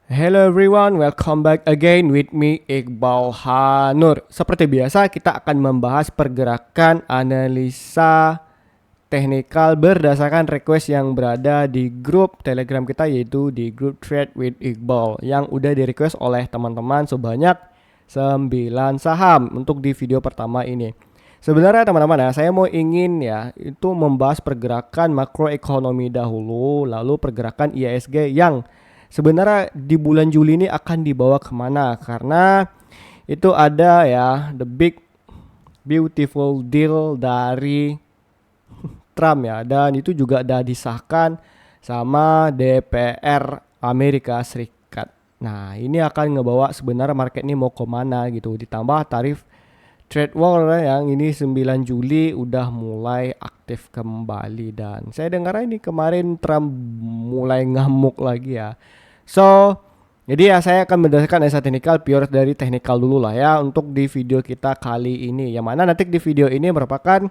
Hello everyone, welcome back again with me Iqbal Hanur. Seperti biasa kita akan membahas pergerakan analisa teknikal berdasarkan request yang berada di grup Telegram kita, yaitu di grup Trade with Iqbal yang udah di request oleh teman-teman sebanyak 9 saham untuk di video pertama ini. Sebenarnya teman-teman ya, saya mau ingin ya itu membahas pergerakan makroekonomi dahulu, lalu pergerakan IISG yang sebenarnya di bulan Juli ini akan dibawa kemana, karena itu ada ya the big beautiful deal dari Trump ya, dan itu juga udah disahkan sama DPR Amerika Serikat. Nah ini akan ngebawa sebenarnya market ini mau kemana gitu, ditambah tarif trade war yang ini 9 Juli udah mulai aktif kembali, dan saya dengar ini kemarin Trump mulai ngamuk lagi ya. So, jadi ya saya akan berdasarkan analisa teknikal pure dari teknikal dulu lah ya untuk di video kita kali ini. Yang mana nanti di video ini merupakan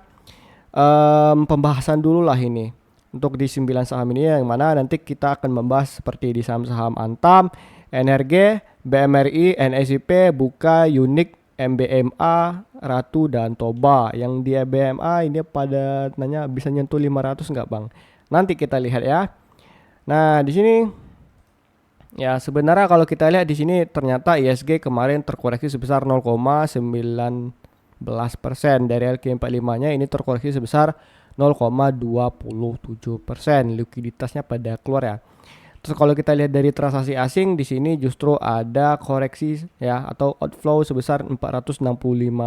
pembahasan dulu lah ini. Untuk di 9 saham ini yang mana nanti kita akan membahas seperti di saham-saham Antam, NRG, BMRI, NSIP, Buka, Unik, MBMA, Ratu, dan Toba. Yang di BMA ini pada nanya bisa nyentuh 500 nggak bang? Nanti kita lihat ya. Nah di sini ya sebenarnya kalau kita lihat di sini ternyata ISG kemarin terkoreksi sebesar 0,19% dari LQ45-nya, ini terkoreksi sebesar 0,27%. Likuiditasnya pada keluar ya. Terus kalau kita lihat dari transaksi asing di sini justru ada koreksi ya atau outflow sebesar 465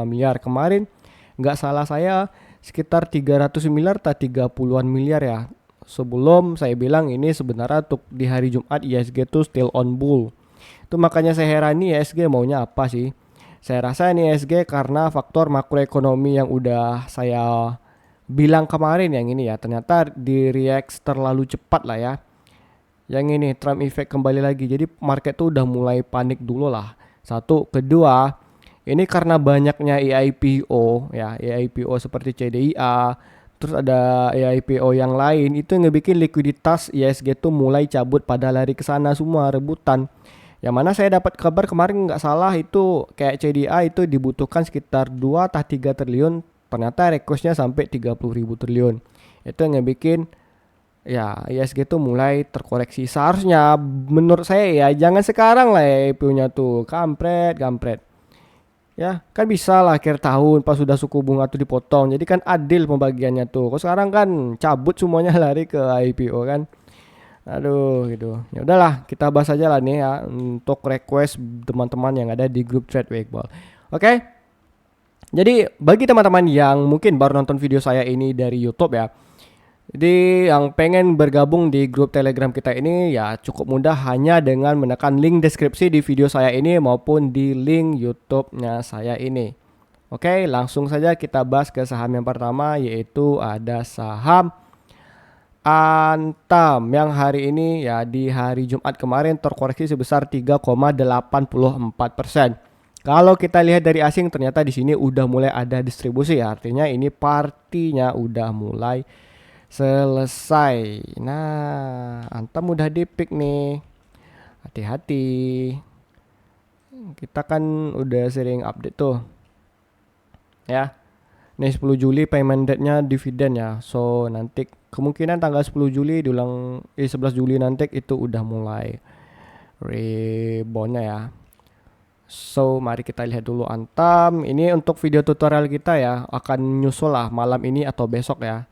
miliar. Kemarin nggak salah saya sekitar 300 miliar atau 30-an miliar ya. Sebelum saya bilang ini sebenarnya untuk di hari Jumat ISG tuh still on bull. Itu makanya saya heran nih ISG maunya apa sih? Saya rasa ini ISG karena faktor makroekonomi yang udah saya bilang kemarin yang ini ya, ternyata di react terlalu cepat lah ya. Yang ini Trump effect kembali lagi. Jadi market tuh udah mulai panik dulu lah. Satu, kedua, ini karena banyaknya EIPO ya, EIPO seperti CDIA, terus ada EIPO yang lain itu yang ngebikin likuiditas ISG tuh mulai cabut pada lari ke sana semua rebutan. Yang mana saya dapat kabar kemarin nggak salah itu kayak CDI itu dibutuhkan sekitar 2 atau 3 triliun, ternyata requestnya sampai 30.000 triliun. Itu yang ngebikin ya ISG tuh mulai terkoreksi. Seharusnya menurut saya ya jangan sekarang lah ya IPO-nya tuh kampret kampret. Ya kan bisa lah akhir tahun pas sudah suku bunga tuh dipotong. Jadi kan adil pembagiannya tuh. Kok sekarang kan cabut semuanya lari ke IPO kan. Aduh gitu. Ya udahlah kita bahas aja lah nih ya untuk request teman-teman yang ada di grup Trade Wakeball. Oke. Jadi bagi teman-teman yang mungkin baru nonton video saya ini dari YouTube ya, jadi yang pengen bergabung di grup Telegram kita ini ya cukup mudah hanya dengan menekan link deskripsi di video saya ini maupun di link YouTube-nya saya ini. Oke, langsung saja kita bahas ke saham yang pertama, yaitu ada saham Antam yang hari ini ya di hari Jumat kemarin terkoreksi sebesar 3,84%. Kalau kita lihat dari asing ternyata di sini udah mulai ada distribusi ya, artinya ini partinya udah mulai selesai. Nah, Antam udah dipik nih. Hati-hati. Kita kan udah sering update tuh. Ya. Nih 10 Juli payment date-nya dividen ya. So, nanti kemungkinan tanggal 10 Juli diulang 11 Juli nanti itu udah mulai reboundnya ya. So, mari kita lihat dulu Antam. Ini untuk video tutorial kita ya, akan nyusul lah malam ini atau besok ya.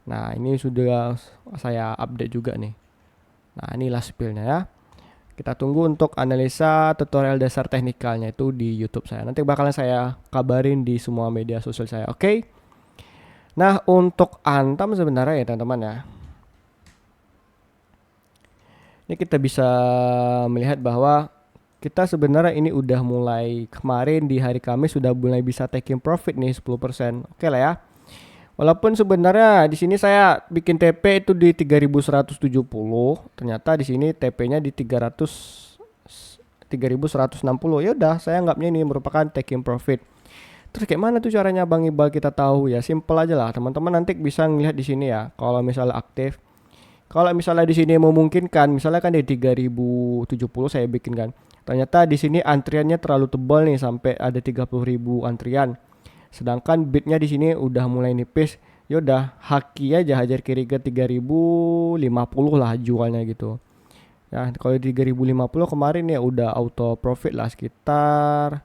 Nah ini sudah saya update juga nih. Nah inilah spillnya ya. Kita tunggu untuk analisa tutorial dasar teknikalnya itu di YouTube saya. Nanti bakalan saya kabarin di semua media sosial saya. Oke. Nah untuk Antam sebenarnya ya teman-teman ya, ini kita bisa melihat bahwa kita sebenarnya ini udah mulai kemarin di hari Kamis sudah mulai bisa taking profit nih 10%. Oke lah ya. Walaupun sebenarnya di sini saya bikin TP itu di 3170, ternyata di sini TP-nya di 3160. Ya udah, saya anggapnya ini merupakan taking profit. Terus kayak mana tuh caranya Bang Iqbal kita tahu ya? Simple aja lah, teman-teman nanti bisa ngelihat di sini ya. Kalau misalnya aktif, Kalau misalnya di sini memungkinkan, misalnya kan di 3070 saya bikin kan. Ternyata di sini antriannya terlalu tebal nih sampai ada 30.000 antrian. Sedangkan bidnya di sini udah mulai nipis. Yaudah, haki aja hajar kiri ke 3050 lah jualnya gitu. Ya, kalau 3050 kemarin ya udah auto profit lah sekitar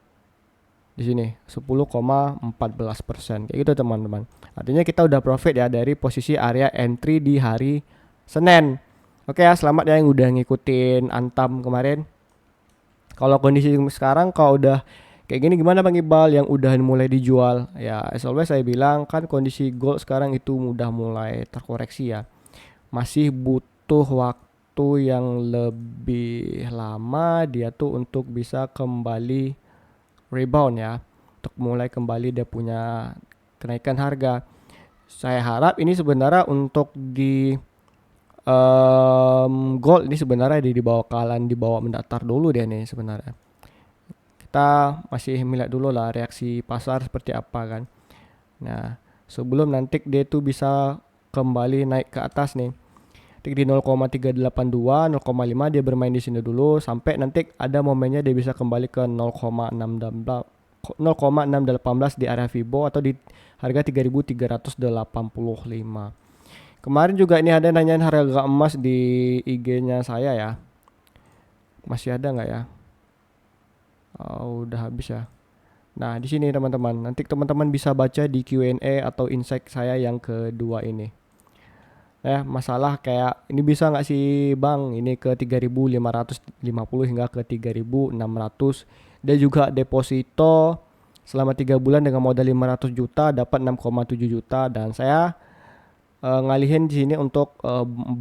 di sini 10,14% kayak gitu teman-teman. Artinya kita udah profit ya dari posisi area entry di hari Senin. Oke ya, selamat ya yang udah ngikutin Antam kemarin. Kalau kondisi sekarang kalau udah kayak gini gimana Bang Iqbal yang udah mulai dijual? Ya, as always saya bilang kan kondisi gold sekarang itu udah mulai terkoreksi ya. Masih butuh waktu yang lebih lama dia tuh untuk bisa kembali rebound ya. Untuk mulai kembali dia punya kenaikan harga. Saya harap ini sebenarnya untuk di gold ini sebenarnya di bawah kalan di bawah mendatar dulu dia nih sebenarnya. Kita masih melihat dulu lah reaksi pasar seperti apa kan. Nah, sebelum nanti dia tuh bisa kembali naik ke atas nih. Nanti di 0,382, 0,5 dia bermain di sini dulu sampai nanti ada momennya dia bisa kembali ke 0,618 di area Fibo atau di harga 3.385. Kemarin juga ini ada nanyain harga emas di IG-nya saya ya. Masih ada nggak ya? Oh, udah habis ya. Nah, di sini teman-teman. Nanti teman-teman bisa baca di Q&A atau insight saya yang kedua ini. Masalah kayak ini bisa nggak sih Bang? Ini ke 3.550 hingga ke 3.600. Dia juga deposito selama 3 bulan dengan modal 500 juta dapat 6,7 juta dan saya ngalihin di sini untuk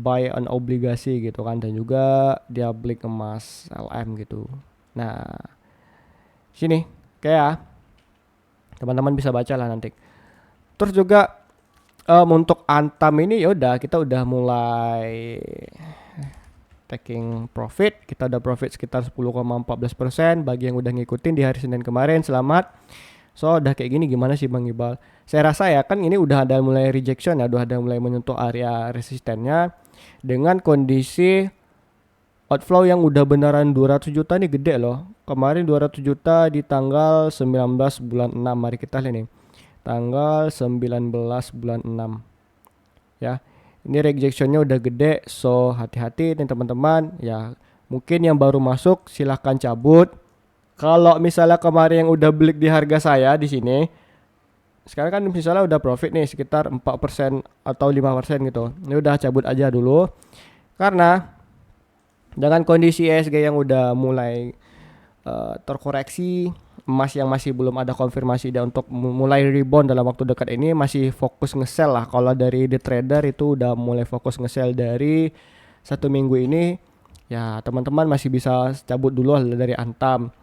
buy an obligasi gitu kan dan juga dia beli emas LM gitu. Nah, sini kayak teman-teman bisa baca lah nanti. Terus juga untuk Antam ini ya udah kita udah mulai taking profit. Kita udah profit sekitar 10,14%. Bagi yang udah ngikutin di hari Senin kemarin, selamat. So udah kayak gini gimana sih Bang Iqbal? Saya rasa ya kan ini udah ada mulai rejection ya, udah ada mulai menyentuh area resistennya dengan kondisi outflow yang udah beneran 200 juta nih gede loh. Kemarin 200 juta di tanggal 19 bulan 6. Mari kita lihat nih. Tanggal 19 bulan 6. Ya. Ini rejectionnya udah gede, so hati-hati nih teman-teman. Ya, mungkin yang baru masuk silahkan cabut. Kalau misalnya kemarin yang udah beli di harga saya di sini, sekarang kan misalnya udah profit nih sekitar 4% atau 5% gitu. Ini udah cabut aja dulu. Karena dengan kondisi ESG yang udah mulai terkoreksi, emas yang masih belum ada konfirmasi dia untuk mulai rebound dalam waktu dekat ini masih fokus nge-sell lah. Kalau dari the trader itu udah mulai fokus nge-sell dari 1 minggu ini. Ya teman-teman masih bisa cabut dulu dari Antam.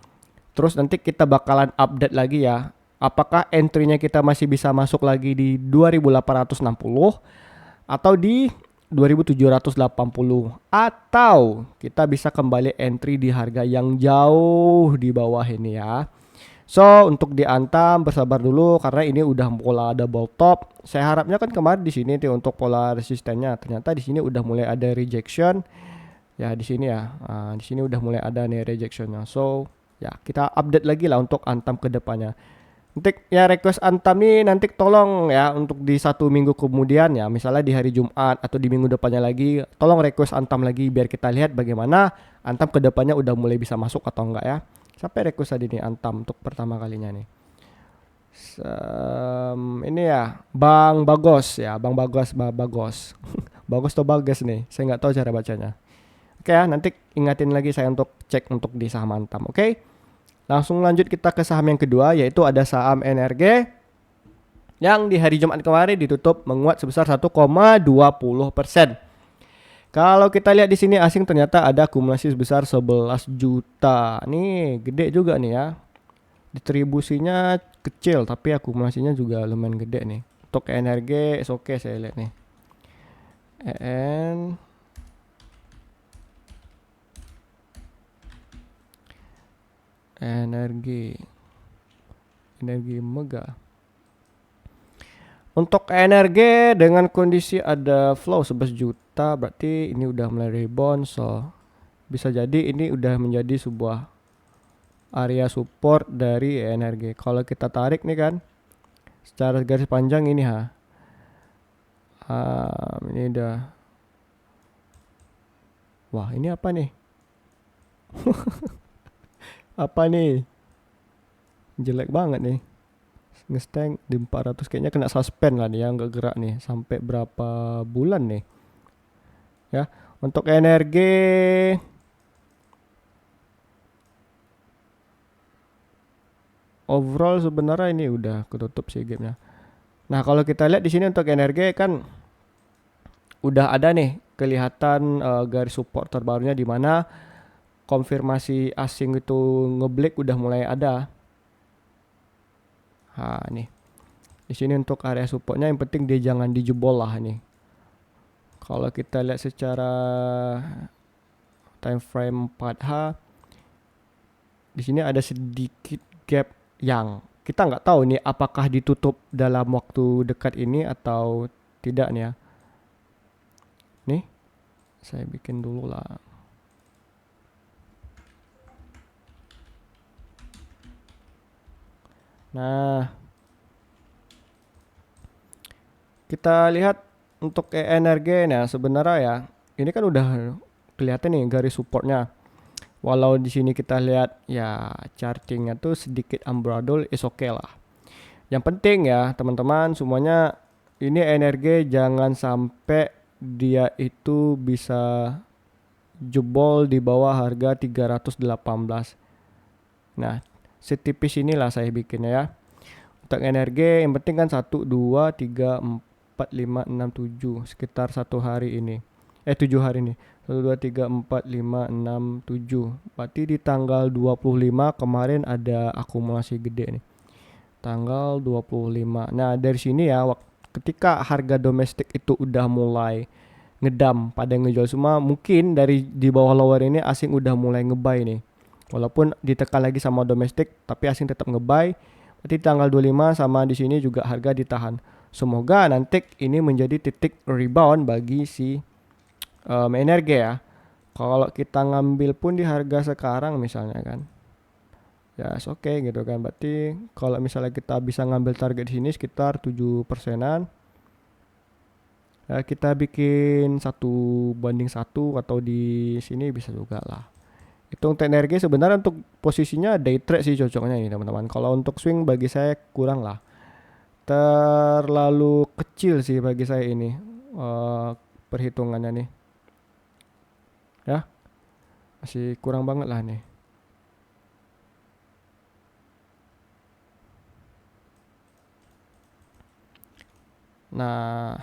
Terus nanti kita bakalan update lagi ya. Apakah entry-nya kita masih bisa masuk lagi di 2860 atau di 2780 atau kita bisa kembali entry di harga yang jauh di bawah ini ya. So untuk di Antam bersabar dulu karena ini udah pola double top. Saya harapnya kan kemarin di sini tuh untuk pola resistennya ternyata di sini udah mulai ada rejection. Ya di sini ya. Di sini udah mulai ada nih rejectionnya. So ya kita update lagi lah untuk Antam ke depannya. Nanti ya request Antam nih nanti tolong ya untuk di 1 minggu kemudian ya misalnya di hari Jumat atau di minggu depannya lagi tolong request Antam lagi biar kita lihat bagaimana Antam ke depannya udah mulai bisa masuk atau enggak ya. Sampai request tadi nih Antam untuk pertama kalinya nih. Ini ya Bang Bagos ya Bang Bagos Bagos Bagos atau Bagas nih saya nggak tahu cara bacanya. Oke ya nanti ingatin lagi saya untuk cek untuk di saham Antam. Oke. Langsung lanjut kita ke saham yang kedua yaitu ada saham NRG yang di hari Jumat kemarin ditutup menguat sebesar 1,20%. Kalau kita lihat di sini asing ternyata ada akumulasi sebesar 11 juta. Nih gede juga nih ya. Distribusinya kecil tapi akumulasinya juga lumayan gede nih. Untuk NRG oke saya lihat nih. Energi Mega. Untuk energi dengan kondisi ada flow 11 juta kita berarti ini udah mulai rebound, so bisa jadi ini udah menjadi sebuah area support dari ENRG. Kalau kita tarik nih kan secara garis panjang ini ini udah, wah ini apa nih? Apa nih? Jelek banget nih. Ngestank di 400, kayaknya kena suspend lah nih, yang nggak gerak nih sampai berapa bulan nih ya. Untuk energi overall sebenarnya ini udah ketutup sih gamenya. Nah kalau kita lihat di sini untuk energi kan udah ada nih kelihatan garis support terbarunya, di mana konfirmasi asing itu ngebreak udah mulai ada. Nah nih di sini untuk area supportnya yang penting dia jangan dijebol lah nih. Kalau kita lihat secara time frame 4H, di sini ada sedikit gap yang kita nggak tahu nih apakah ditutup dalam waktu dekat ini atau tidak nih ya. Nih saya bikin dulu lah. Nah kita lihat untuk ENRG nya sebenarnya ya, ini kan udah kelihatan nih garis supportnya. Walau di sini kita lihat ya chartingnya tuh sedikit amburadul, is okay lah. Yang penting ya teman-teman semuanya, ini ENRG jangan sampai dia itu bisa jebol di bawah harga 318. Nah setipis inilah saya bikinnya ya. Untuk energi yang penting kan 1, 2, 3, 4, 5, 6, 7 sekitar 1 hari ini. 7 hari ini. 1, 2, 3, 4, 5, 6, 7. Berarti di tanggal 25 kemarin ada akumulasi gede nih. Tanggal 25. Nah dari sini ya, ketika harga domestik itu udah mulai ngedam pada ngejual semua, mungkin dari di bawah lower ini asing udah mulai ngebuy nih. Walaupun ditekan lagi sama domestik, tapi asing tetap ngebuy. Berarti tanggal 25 sama di sini juga harga ditahan. Semoga nanti ini menjadi titik rebound bagi si energi ya. Kalau kita ngambil pun di harga sekarang misalnya kan, ya oke okay, gitu kan. Berarti kalau misalnya kita bisa ngambil target di sini sekitar 7%-an. Ya, kita bikin 1:1 atau di sini bisa juga lah. Itu untuk energi sebenarnya untuk posisinya day trade sih cocoknya ini teman-teman. Kalau untuk swing bagi saya kurang lah, terlalu kecil sih bagi saya ini perhitungannya nih ya, masih kurang banget lah nih. Nah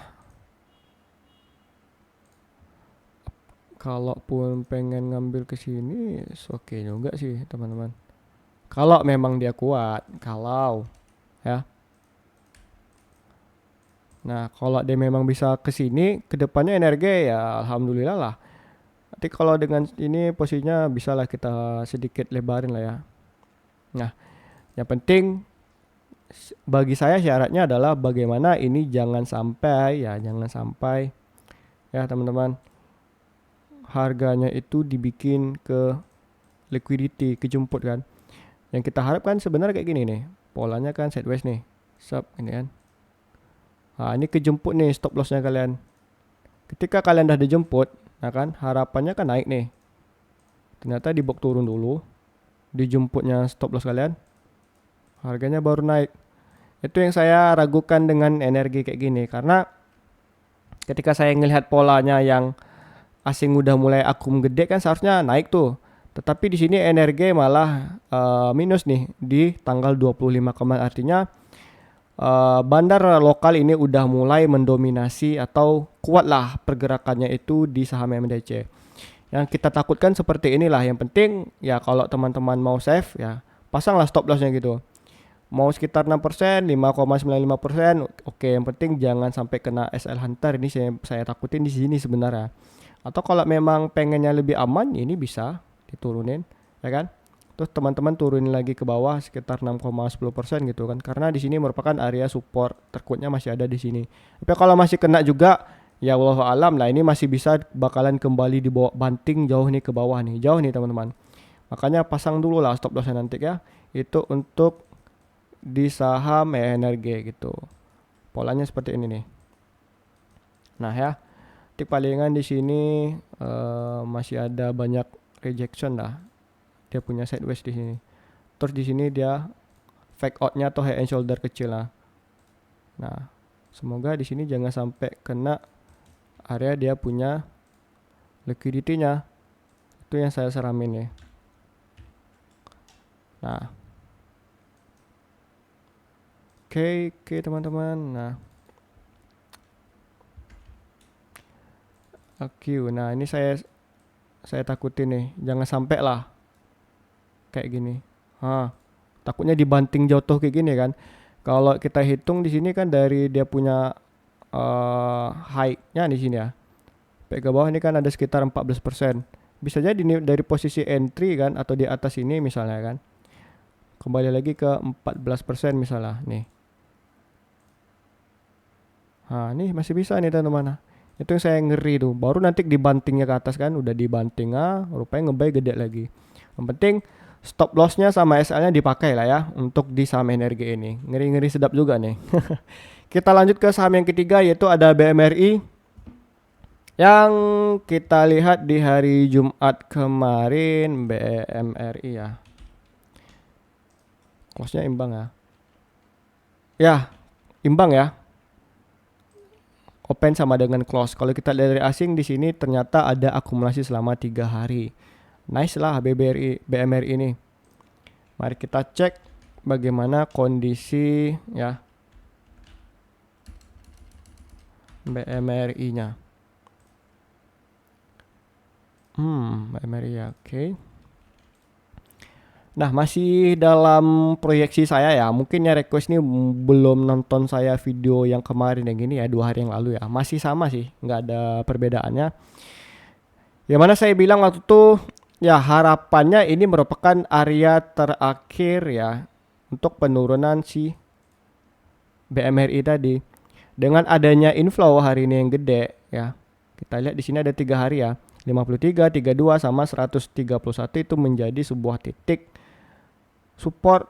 kalaupun pengen ngambil ke sini oke juga sih teman-teman, kalau memang dia kuat, kalau ya. Nah kalau dia memang bisa ke sini kedepannya energi ya alhamdulillah lah. Nanti kalau dengan ini posisinya bisa lah kita sedikit lebarin lah ya. Nah yang penting bagi saya syaratnya adalah bagaimana ini jangan sampai ya teman-teman, harganya itu dibikin ke liquidity, kejemput kan. Yang kita harapkan sebenarnya kayak gini nih, polanya kan sideways nih, sub ini kan. Nah ini kejemput nih stop lossnya kalian. Ketika kalian dah dijemput, nah kan harapannya kan naik nih. Ternyata dibok turun dulu, dijemputnya stop loss kalian, harganya baru naik. Itu yang saya ragukan dengan energi kayak gini, karena ketika saya ngelihat polanya yang asing udah mulai akum gede kan seharusnya naik tuh. Tetapi di sini energi malah minus nih di tanggal 25 kemarin, artinya bandar lokal ini udah mulai mendominasi atau kuatlah pergerakannya itu di saham MDC. Yang kita takutkan seperti inilah. Yang penting ya kalau teman-teman mau save ya pasanglah stop lossnya gitu. Mau sekitar 6%, 5,95%, oke. Yang penting jangan sampai kena SL Hunter, ini saya takutin di sini sebenarnya. Atau kalau memang pengennya lebih aman, ini bisa diturunin, ya kan? Terus teman-teman turunin lagi ke bawah sekitar 6,10% gitu kan. Karena di sini merupakan area support, terkuatnya masih ada di sini. Tapi kalau masih kena juga, Ya wallahu alam lah, ini masih bisa bakalan kembali dibawa banting jauh nih ke bawah nih, jauh nih teman-teman. Makanya pasang dulu lah stop lossnya nanti ya. Itu untuk di saham energi gitu. Polanya seperti ini nih. Nah ya, tik palingan di sini masih ada banyak rejection lah. Dia punya sideways di sini. Terus di sini dia fake outnya atau head and shoulder kecil lah. Nah, semoga di sini jangan sampai kena area dia punya liquidity-nya. Itu yang saya seramin ya. Nah, oke teman-teman. Nah, oke. Nah, ini saya takutin nih, jangan sampai lah kayak gini. Takutnya dibanting jatuh kayak gini kan. Kalau kita hitung di sini kan dari dia punya height-nya di sini ya. Sampai ke bawah ini kan ada sekitar 14%. Bisa jadi nih dari posisi entry kan atau di atas ini misalnya kan. Kembali lagi ke 14% misalnya nih. Nih masih bisa nih teman-teman. Itu yang saya ngeri tuh. Baru nanti dibantingnya ke atas kan, udah dibanting rupanya ngebay gede lagi. Yang penting stop lossnya sama SL-nya dipakai lah ya untuk di saham energi ini. Ngeri-ngeri sedap juga nih. Kita lanjut ke saham yang ketiga yaitu ada BMRI. Yang kita lihat di hari Jumat kemarin BMRI ya. Close-nya imbang ya. Ya, imbang ya. Open sama dengan close. Kalau kita lihat dari asing di sini ternyata ada akumulasi selama 3 hari. Nice lah BMRI ini. Mari kita cek bagaimana kondisi ya BMRI-nya. BMRI ya, oke. Nah, masih dalam proyeksi saya ya. Mungkin ya request ini belum nonton saya video yang kemarin yang gini ya, 2 hari yang lalu ya. Masih sama sih, nggak ada perbedaannya. Yang mana saya bilang waktu itu ya harapannya ini merupakan area terakhir ya untuk penurunan si BMRI tadi. Dengan adanya inflow hari ini yang gede ya. Kita lihat di sini ada 3 hari ya. 53, 32 sama 131 itu menjadi sebuah titik support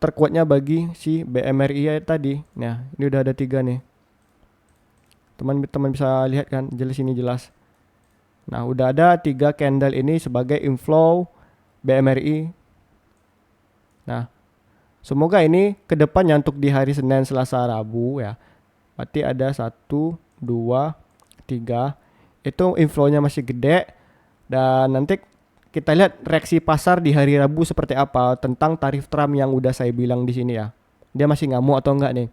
terkuatnya bagi si BMRI tadi. Nah, ini udah ada 3 nih. Teman-teman bisa lihat kan, jelas ini jelas. Nah, udah ada 3 candle ini sebagai inflow BMRI. Nah, semoga ini kedepannya untuk di hari Senin, Selasa, Rabu ya. Berarti ada 1, 2, 3. Itu inflownya masih gede. Dan nanti kita lihat reaksi pasar di hari Rabu seperti apa tentang tarif Trump yang udah saya bilang di sini ya. Dia masih ngamuk atau enggak nih?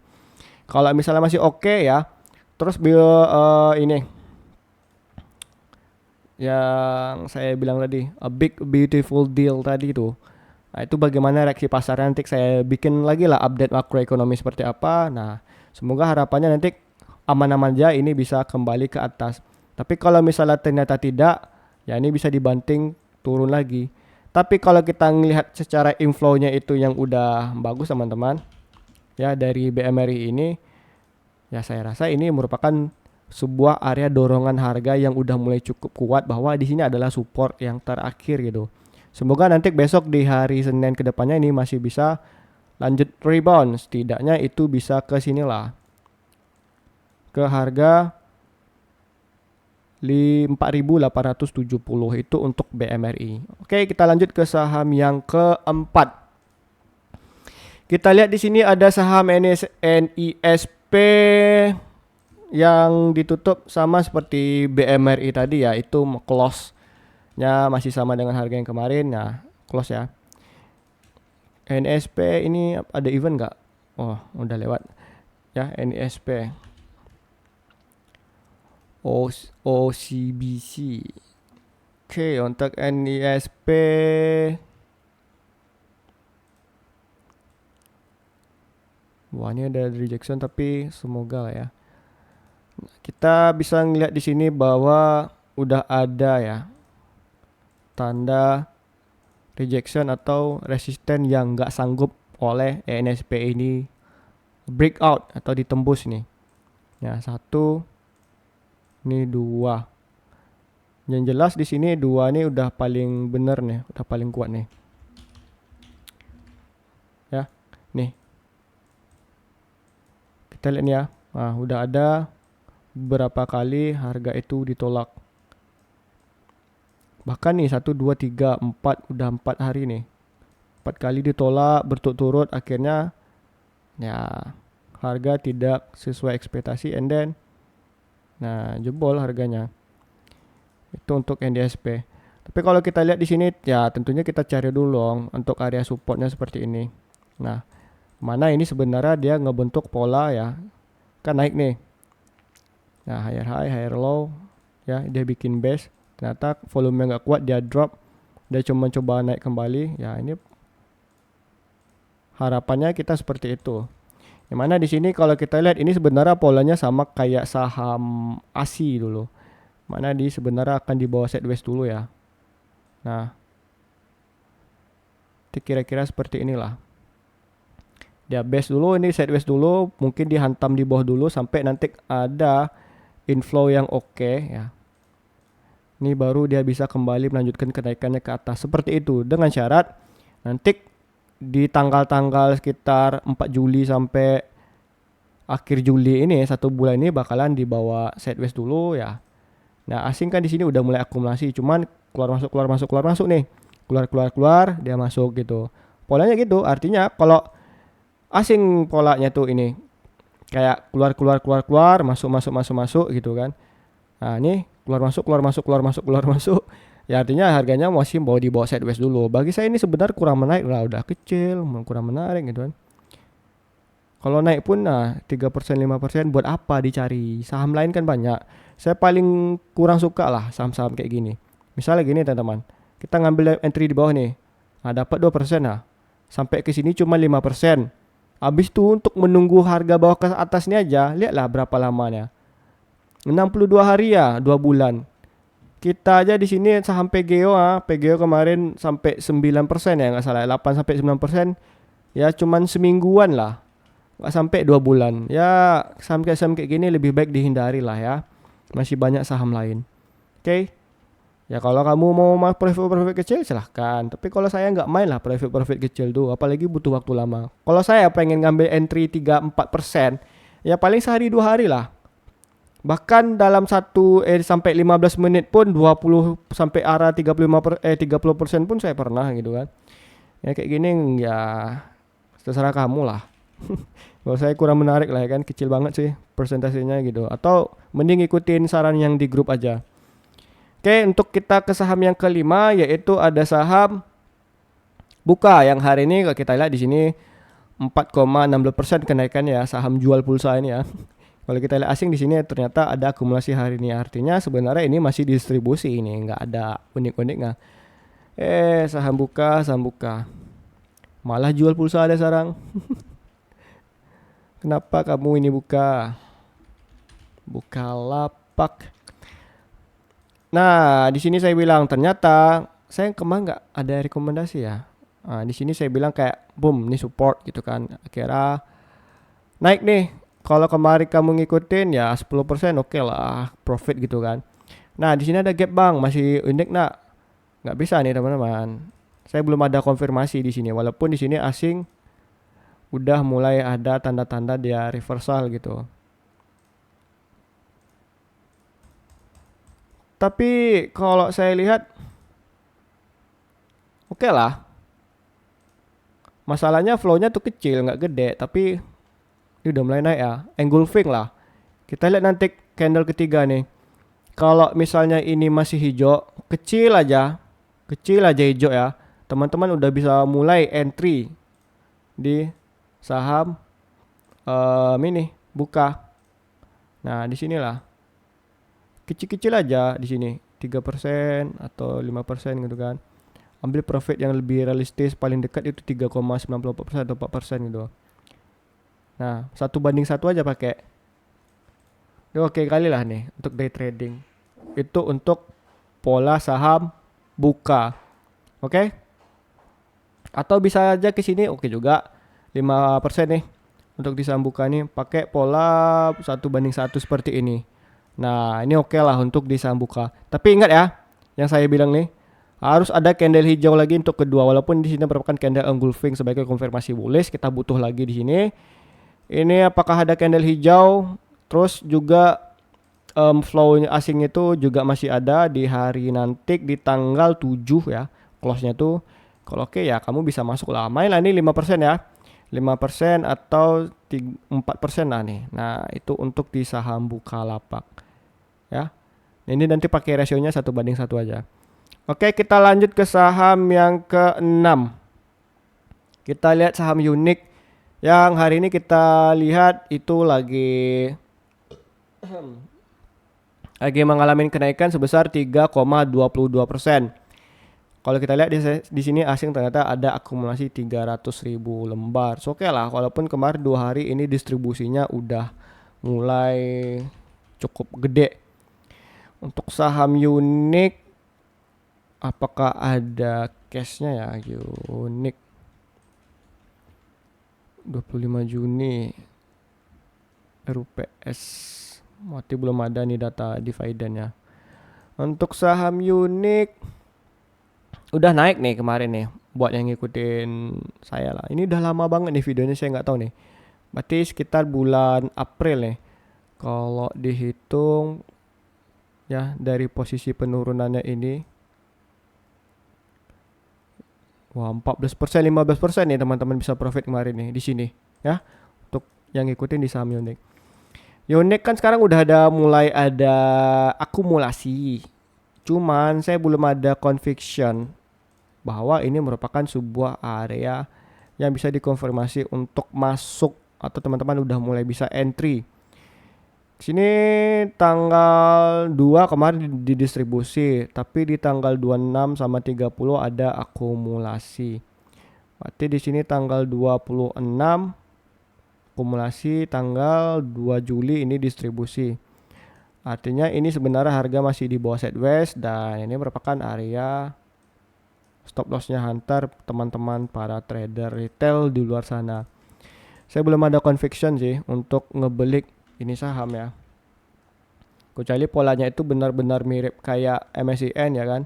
Kalau misalnya masih oke ya, terus ini yang saya bilang tadi, a big beautiful deal tadi itu. Nah, itu bagaimana reaksi pasar nanti saya bikin lagi lah update makroekonomi seperti apa. Nah, semoga harapannya nanti aman-aman aja ini bisa kembali ke atas. Tapi kalau misalnya ternyata tidak, ya ini bisa dibanting turun lagi. Tapi kalau kita ngelihat secara inflow-nya itu yang udah bagus teman-teman, ya dari BMRI ini, ya saya rasa ini merupakan sebuah area dorongan harga yang udah mulai cukup kuat bahwa di sini adalah support yang terakhir gitu. Semoga nanti besok di hari Senin kedepannya ini masih bisa lanjut rebound, setidaknya itu bisa ke sinilah, ke harga 4.870 itu untuk BMRI. Oke, kita lanjut ke saham yang keempat. Kita lihat di sini ada saham NISP yang ditutup sama seperti BMRI tadi ya, itu close-nya masih sama dengan harga yang kemarin. Nah, close ya. NISP ini ada event nggak? Oh, udah lewat. Ya, NISP. OCBC. Oke, untuk NISP wah, ini ada rejection tapi semoga lah ya. Kita bisa ngeliat di sini bahwa udah ada ya tanda rejection atau resisten yang nggak sanggup oleh NISP ini breakout atau ditembus nih. Ya, 1, Ini 2. Yang jelas di sini 2 nih udah paling bener nih, udah paling kuat nih. Ya. Nih. Kita lihat nih ya. Nah, udah ada beberapa kali harga itu ditolak. Bahkan nih 1 2 3 4 udah 4 hari nih. 4 kali ditolak berturut-turut, akhirnya ya harga tidak sesuai ekspektasi, and then nah jebol harganya. Itu untuk NDSP. Tapi kalau kita lihat di sini ya tentunya kita cari dulu untuk area supportnya seperti ini. Nah, mana ini sebenarnya dia ngebentuk pola ya. Kan naik nih. Nah, higher high, higher low ya, dia bikin base. Ternyata volume nggak kuat, dia drop. Dia cuma coba naik kembali. Ya, ini harapannya kita seperti itu. Yang mana di sini kalau kita lihat ini sebenarnya polanya sama kayak saham ASI dulu. Mana di sebenarnya akan di bawah sideways dulu ya. Nah, kira-kira seperti inilah. Dia base dulu, ini sideways dulu, mungkin dihantam di bawah dulu sampai nanti ada inflow yang oke ya. Ini baru dia bisa kembali melanjutkan kenaikannya ke atas seperti itu, dengan syarat nanti di tanggal-tanggal sekitar 4 Juli sampai akhir Juli ini, 1 bulan ini bakalan dibawa sideways dulu ya. Nah, asing kan di sini udah mulai akumulasi, cuman keluar masuk nih. Keluar dia masuk gitu. Polanya gitu, artinya kalau asing polanya tuh ini kayak keluar masuk gitu kan. Nah, ini keluar masuk. Ya artinya harganya masih mau di bawah sideways dulu. Bagi saya ini sebenarnya kurang menarik lah, udah kecil, kurang menarik gitu kan. Kalau naik pun nah 3% 5% buat apa dicari? Saham lain kan banyak. Saya paling kurang suka lah saham-saham kayak gini. Misalnya gini teman-teman. Kita ngambil entry di bawah nih. Nah, dapat 2% lah. Sampai ke sini cuma 5%. Habis itu untuk menunggu harga bawah ke atas ini aja, lihatlah berapa lamanya. 62 hari ya, 2 bulan. Kita aja di sini saham PGO kemarin sampai 9% ya nggak salah, 8 sampai 9%. Ya cuman semingguan lah. Nggak sampai 2 bulan. Ya saham kayak gini lebih baik dihindari lah ya. Masih banyak saham lain. Oke. Ya kalau kamu mau profit kecil silahkan. Tapi kalau saya nggak main lah profit kecil tuh. Apalagi butuh waktu lama. Kalau saya pengen ngambil entry 3-4%. Ya paling sehari 2 hari lah. Bahkan dalam sampai 15 menit pun 20 sampai arah 30% pun saya pernah gitu kan. Ya kayak gini ya terserah kamu lah. Kalau saya kurang menarik lah ya kan, kecil banget sih persentasenya gitu. Atau mending ikutin saran yang di grup aja. Oke, untuk kita ke saham yang kelima yaitu ada saham Buka yang hari ini kalau kita lihat di sini 4,16% kenaikan ya, saham jual pulsa ini ya. Kalau kita lihat asing di sini ternyata ada akumulasi hari ini, artinya sebenarnya ini masih distribusi, ini nggak ada unik-uniknya. Saham buka malah jual pulsa ada sekarang. Kenapa kamu ini buka lapak? Nah, di sini saya bilang ternyata saya kemarin nggak ada rekomendasi ya. Nah, di sini saya bilang kayak boom, ini support gitu kan. Akhirnya naik nih. Kalau kemarin kamu ngikutin ya 10% oke lah, profit gitu kan. Nah, di sini ada gap bang, masih unik nak? Nggak bisa nih teman-teman. Saya belum ada konfirmasi di sini, walaupun di sini asing udah mulai ada tanda-tanda dia reversal gitu. Tapi kalau saya lihat oke lah. Masalahnya flow-nya tuh kecil, nggak gede, tapi ini udah mulai naik ya, engulfing lah. Kita lihat nanti candle ketiga nih. Kalau misalnya ini masih hijau, kecil aja hijau ya. Teman-teman udah bisa mulai entry di saham ini Buka. Nah, di sinilah. Kecil-kecil aja di sini, 3% atau 5% gitu kan. Ambil profit yang lebih realistis, paling dekat itu 3,94% atau 4% gitu. Nah, 1:1 aja pakai. Itu oke kali lah nih untuk day trading. Itu untuk pola saham Buka. Oke? Atau bisa aja ke sini oke juga. 5% nih. Untuk di saham Buka nih pakai pola 1:1 seperti ini. Nah, ini oke lah untuk di saham buka. Tapi ingat ya, yang saya bilang nih, harus ada candle hijau lagi untuk kedua. Walaupun di sini merupakan candle engulfing sebagai konfirmasi bullish, kita butuh lagi di sini. Ini apakah ada candle hijau? Terus juga flow asing itu juga masih ada di hari nanti di tanggal 7 ya. Close-nya tuh kalau oke ya kamu bisa masuk lah. Main lah ini 5% ya. 5% atau 4% lah nih. Nah, itu untuk di saham Bukalapak ya. Ini nanti pakai rasionya 1:1 aja. Oke, kita lanjut ke saham yang ke-6. Kita lihat saham unik yang hari ini kita lihat itu lagi mengalami kenaikan sebesar 3,22%. Kalau kita lihat di sini asing ternyata ada akumulasi 300.000 lembar. So, oke lah, walaupun kemarin 2 hari ini distribusinya udah mulai cukup gede. Untuk saham unik, apakah ada cashnya ya unik? 25 Juni RUPS mati belum ada nih data dividennya. Untuk saham unik udah naik nih kemarin nih buat yang ngikutin saya lah. Ini udah lama banget nih videonya, saya nggak tahu nih. Berarti sekitar bulan April nih. Kalau dihitung ya dari posisi penurunannya ini, wah 14%, 15% nih teman-teman bisa profit kemarin nih di sini ya. Untuk yang ngikutin di saham unik. Unik kan sekarang udah mulai ada akumulasi. Cuman saya belum ada conviction bahwa ini merupakan sebuah area yang bisa dikonfirmasi untuk masuk atau teman-teman udah mulai bisa entry. Sini tanggal 2 kemarin didistribusi, tapi di tanggal 26 sama 30 ada akumulasi. Berarti di sini tanggal 26 akumulasi, tanggal 2 Juli ini distribusi. Artinya ini sebenarnya harga masih di bawah sideways dan ini merupakan area stop lossnya Hunter teman-teman para trader retail di luar sana. Saya belum ada conviction sih untuk ngebelik ini saham ya. Kecuali polanya itu benar-benar mirip kayak MSCI ya kan.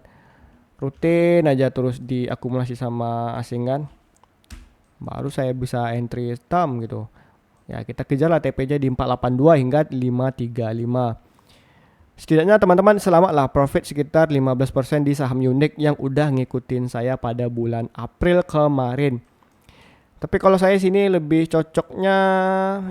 Rutin aja terus diakumulasi sama asingan. Baru saya bisa entry saham gitu. Ya kita kejar lah TP-nya di 482 hingga 535. Setidaknya teman-teman selamatlah profit sekitar 15% di saham unik yang udah ngikutin saya pada bulan April kemarin. Tapi kalau saya sini lebih cocoknya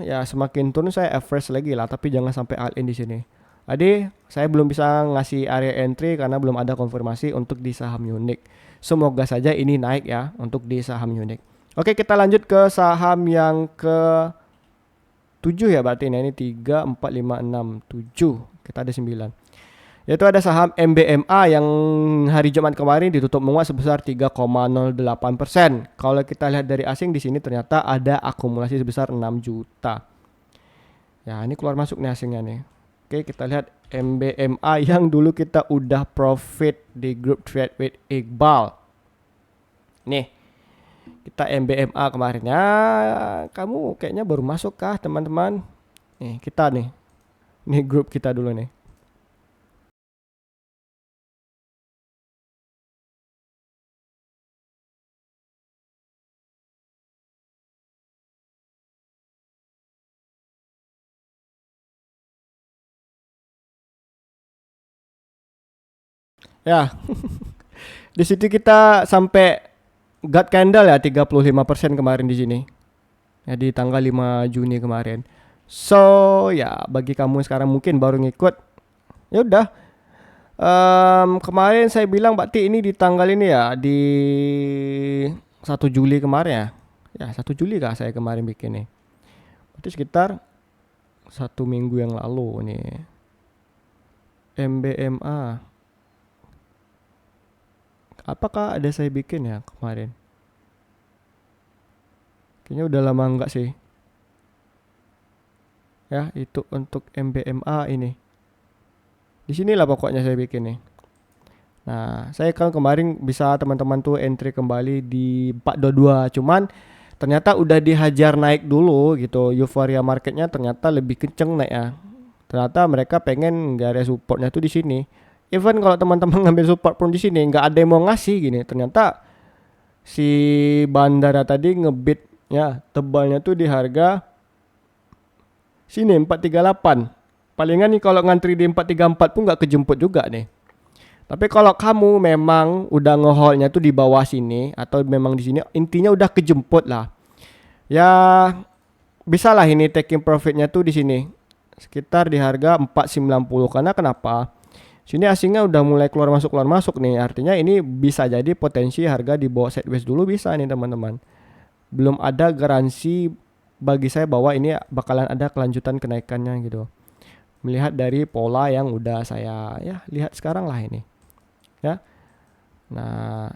ya semakin turun saya average lagi lah, tapi jangan sampai all in di sini. Jadi saya belum bisa ngasih area entry karena belum ada konfirmasi untuk di saham unik. Semoga saja ini naik ya untuk di saham unik. Oke, kita lanjut ke saham yang ke 7 ya berarti ini 3, 4, 5, 6, 7. Kita ada 9. Yaitu ada saham MBMA yang hari Jumat kemarin ditutup menguat sebesar 3,08%. Kalau kita lihat dari asing di sini ternyata ada akumulasi sebesar 6 juta. Ya, ini keluar masuk nih asingnya nih. Oke, kita lihat MBMA yang dulu kita udah profit di grup trade with Iqbal. Nih. Kita MBMA kemarin ya, kamu kayaknya baru masuk kah teman-teman? Nih kita nih grup kita dulu nih. Ya, di situ kita sampai God candle ya 35% kemarin di sini. Ya di tanggal 5 Juni kemarin. So ya bagi kamu sekarang mungkin baru ngikut, ya udah. Kemarin saya bilang berarti ini di tanggal ini ya di 1 Juli kemarin ya. Ya 1 Juli kah saya kemarin bikin nih. Berarti sekitar 1 minggu yang lalu nih. MBMA. Apakah ada saya bikin ya kemarin? Kayaknya udah lama enggak sih. Ya, itu untuk MBMA ini. Di sinilah pokoknya saya bikin nih. Nah, saya kan kemarin bisa teman-teman tuh entry kembali di 422. Cuman ternyata udah dihajar naik dulu gitu. Euphoria marketnya ternyata lebih kenceng naik ya. Ternyata mereka pengen nggak ada supportnya tuh di sini. Even kalau teman-teman ngambil support pun di sini nggak ada yang mau ngasih gini. Ternyata si bandara tadi ngebit ya tebalnya tuh di harga sini 438. Palingan nih kalau ngantri di 434 pun nggak kejemput juga nih. Tapi kalau kamu memang udah ngeholnya tuh di bawah sini atau memang di sini intinya udah kejemput lah. Ya bisa lah ini taking profitnya tuh di sini. Sekitar di harga 490 karena kenapa? Sini asingnya udah mulai keluar masuk nih. Artinya ini bisa jadi potensi harga di bawah sideways dulu bisa nih teman-teman. Belum ada garansi bagi saya bahwa ini bakalan ada kelanjutan kenaikannya gitu. Melihat dari pola yang udah saya ya lihat sekarang lah ini. Ya. Nah,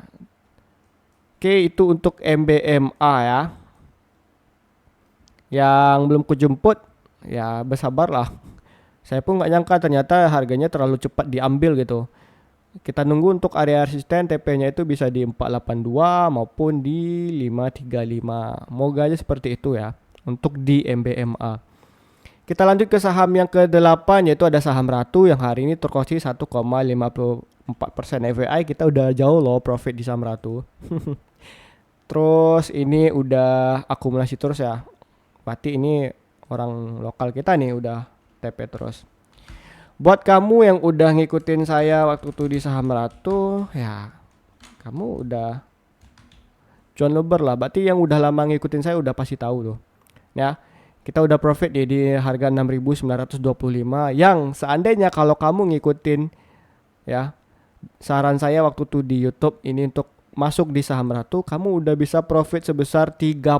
oke itu untuk MBMA ya. Yang belum kejemput ya bersabarlah. Saya pun nggak nyangka ternyata harganya terlalu cepat diambil gitu. Kita nunggu untuk area resisten TP-nya itu bisa di 482 maupun di 535. Moga aja seperti itu ya untuk di MBMA. Kita lanjut ke saham yang ke-8 yaitu ada saham Ratu yang hari ini terkoreksi 1,54%. FYI kita udah jauh loh profit di saham Ratu. Terus ini udah akumulasi terus ya. Berarti ini orang lokal kita nih udah TP terus. Buat kamu yang udah ngikutin saya waktu itu di saham Ratu, ya kamu udah John Luber lah. Berarti yang udah lama ngikutin saya udah pasti tahu tuh. Ya, kita udah profit di harga 6.925 yang seandainya kalau kamu ngikutin ya saran saya waktu itu di YouTube ini untuk masuk di saham Ratu, kamu udah bisa profit sebesar 30%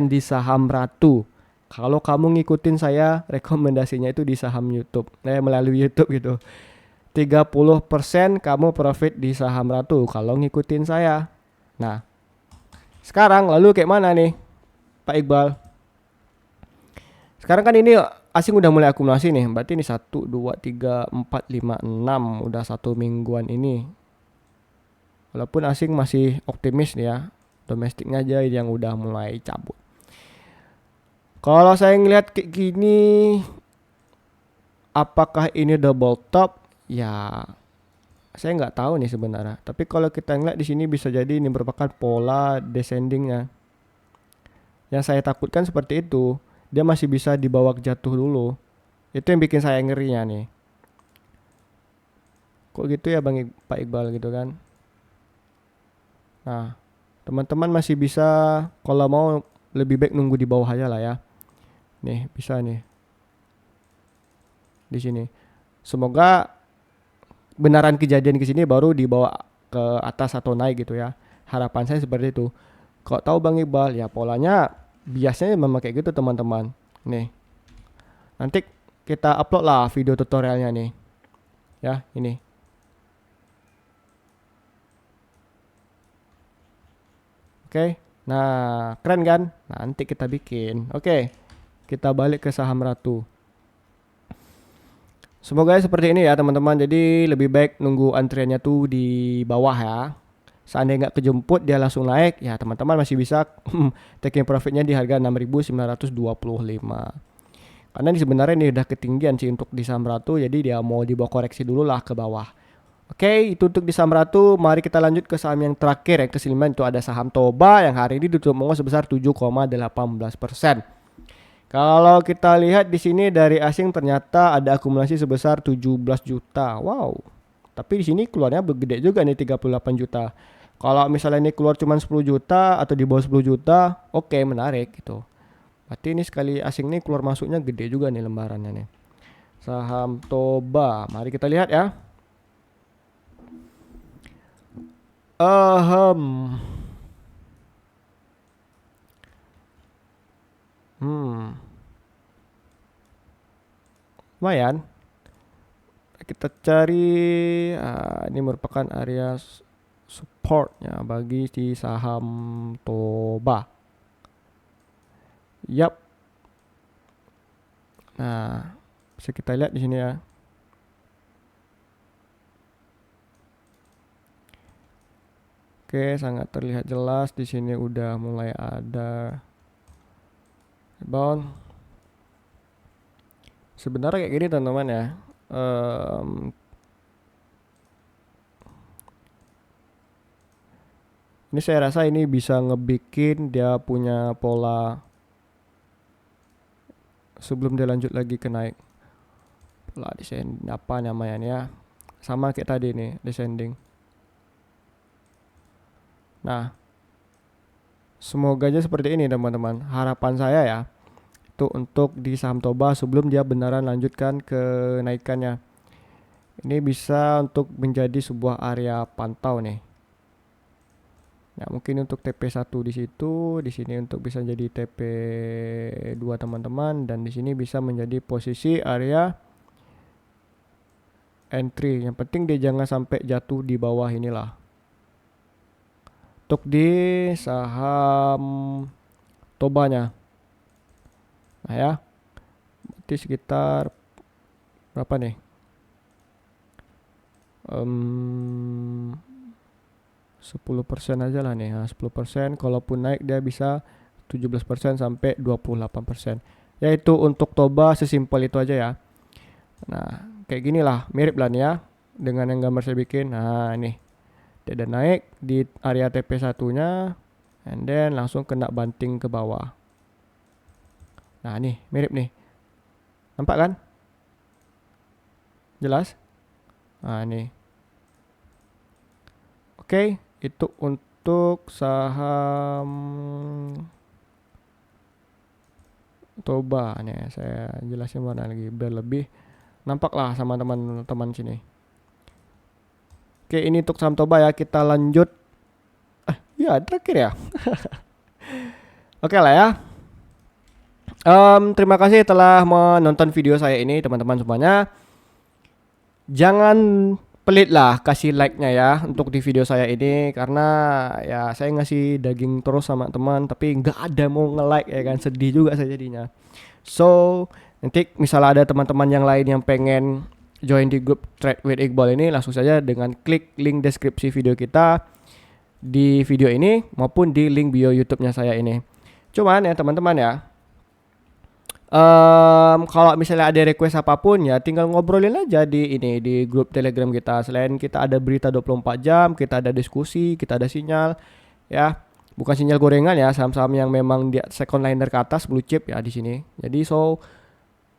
di saham Ratu. Kalau kamu ngikutin saya rekomendasinya itu di saham YouTube, melalui YouTube gitu. 30% kamu profit di saham Ratu kalau ngikutin saya. Nah, sekarang lalu kayak mana nih, Pak Iqbal? Sekarang kan ini asing udah mulai akumulasi nih. Berarti ini 1, 2, 3, 4, 5, 6. Udah 1 mingguan ini. Walaupun asing masih optimis nih ya. Domestiknya aja yang udah mulai cabut. Kalau saya ngelihat kayak gini, apakah ini double top? Ya, saya nggak tahu nih sebenarnya. Tapi kalau kita ngeliat di sini bisa jadi ini merupakan pola descendingnya. Yang saya takutkan seperti itu. Dia masih bisa dibawa ke jatuh dulu. Itu yang bikin saya ngerinya nih. Kok gitu ya Pak Iqbal gitu kan? Nah, teman-teman masih bisa kalau mau lebih baik nunggu di bawah aja lah ya. Nih, bisa nih. Di sini. Semoga benaran kejadian ke sini baru dibawa ke atas atau naik gitu ya. Harapan saya seperti itu. Kok tahu Bang Iqbal ya polanya biasanya memang kayak gitu teman-teman. Nih. Nanti kita upload lah video tutorialnya nih. Ya, ini. Oke. Nah, keren kan? Nanti kita bikin. Oke. Kita balik ke saham Ratu. Semoga seperti ini ya teman-teman. Jadi lebih baik nunggu antriannya tuh di bawah ya. Seandainya nggak kejemput dia langsung naik, ya teman-teman masih bisa taking profitnya di harga 6.925. Karena ini sebenarnya ini udah ketinggian sih untuk di saham Ratu, jadi dia mau dibawa koreksi dulu lah ke bawah. Oke, itu untuk di saham Ratu. Mari kita lanjut ke saham yang terakhir yang ke-9 itu ada saham Toba yang hari ini ditutup menguat sebesar 7,18%. Kalau kita lihat di sini dari asing ternyata ada akumulasi sebesar 17 juta. Wow. Tapi di sini keluarnya gede juga nih 38 juta. Kalau misalnya ini keluar cuma 10 juta atau di bawah 10 juta, oke menarik gitu. Berarti ini sekali asing nih keluar masuknya gede juga nih lembarannya nih. Saham Toba, mari kita lihat ya. Ahem. Lumayan. Kita cari ini merupakan area supportnya bagi di saham Toba. Yap. Nah, bisa kita lihat di sini ya. Oke, sangat terlihat jelas di sini udah mulai ada rebound. Sebenarnya kayak gini teman-teman ya. Ini saya rasa ini bisa ngebikin dia punya pola sebelum dia lanjut lagi ke naik. Pola descending apa namanya nih ya? Sama kayak tadi nih, descending. Nah, semoga aja seperti ini teman-teman. Harapan saya ya, itu untuk di saham Toba sebelum dia beneran lanjutkan ke naikannya. Ini bisa untuk menjadi sebuah area pantau nih. Nah, mungkin untuk TP1 di situ, di sini untuk bisa jadi TP2 teman-teman, dan di sini bisa menjadi posisi area entry. Yang penting dia jangan sampai jatuh di bawah inilah. Untuk di saham Tobanya. Nah ya, berarti sekitar berapa nih? 10% aja lah nih. Nah, 10%, kalaupun naik dia bisa 17% sampai 28%. Yaitu untuk Toba sesimpel itu aja ya. Nah, kayak gini lah, mirip lah nih ya dengan yang gambar saya bikin. Nah, nih. Dia udah naik di area TP1-nya, and then langsung kena banting ke bawah. Nah, nih, mirip nih. Nampak kan? Jelas? Nah, nih. Oke, itu untuk saham Toba nih. Saya jelasin mana lagi biar lebih nampak lah sama teman-teman sini. Oke, ini untuk saham Toba ya. Kita lanjut. Ya terakhir ya. Oke lah ya. Terima kasih telah menonton video saya ini teman-teman semuanya. Jangan pelit lah kasih like-nya ya untuk di video saya ini, karena ya saya ngasih daging terus sama teman tapi nggak ada mau nge-like ya kan, sedih juga saya jadinya. So nanti misalnya ada teman-teman yang lain yang pengen join di grup Trade with Iqbal ini, langsung saja dengan klik link deskripsi video kita di video ini maupun di link bio YouTube-nya saya ini. Cuman ya teman-teman ya, kalau misalnya ada request apapun ya tinggal ngobrolin aja di ini di grup Telegram kita. Selain kita ada berita 24 jam, kita ada diskusi, kita ada sinyal ya. Bukan sinyal gorengan ya, saham-saham yang memang di second liner ke atas blue chip ya di sini. Jadi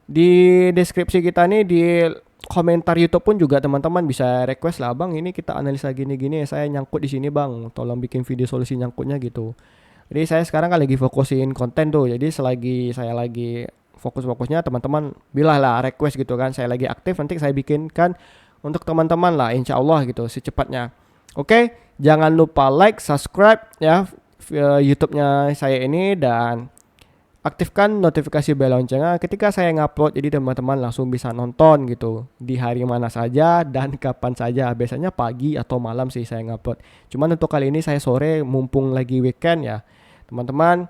di deskripsi kita nih di komentar YouTube pun juga teman-teman bisa request lah, Bang, ini kita analisa gini-gini, saya nyangkut di sini, Bang. Tolong bikin video solusi nyangkutnya gitu. Jadi saya sekarang kan lagi fokusin konten tuh. Jadi selagi saya lagi fokus-fokusnya, teman-teman bilah lah request gitu kan, saya lagi aktif, nanti saya bikinkan untuk teman-teman lah insya Allah gitu secepatnya. Oke, jangan lupa like, subscribe ya YouTube-nya saya ini, dan aktifkan notifikasi bel loncengnya ketika saya ngupload, jadi teman-teman langsung bisa nonton gitu di hari mana saja dan kapan saja. Biasanya pagi atau malam sih saya ngupload, cuman untuk kali ini saya sore mumpung lagi weekend ya. Teman-teman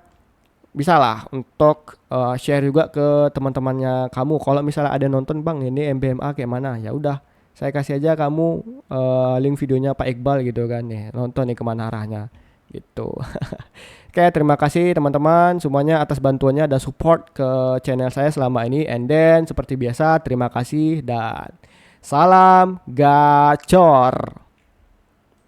bisa lah untuk share juga ke teman-temannya kamu. Kalau misalnya ada nonton, Bang, ini MBMA kayak mana, ya udah saya kasih aja kamu link videonya Pak Iqbal gitu kan, nih nonton nih kemana arahnya gitu. Oke, terima kasih teman-teman semuanya atas bantuannya dan support ke channel saya selama ini. And then seperti biasa, terima kasih dan salam gacor.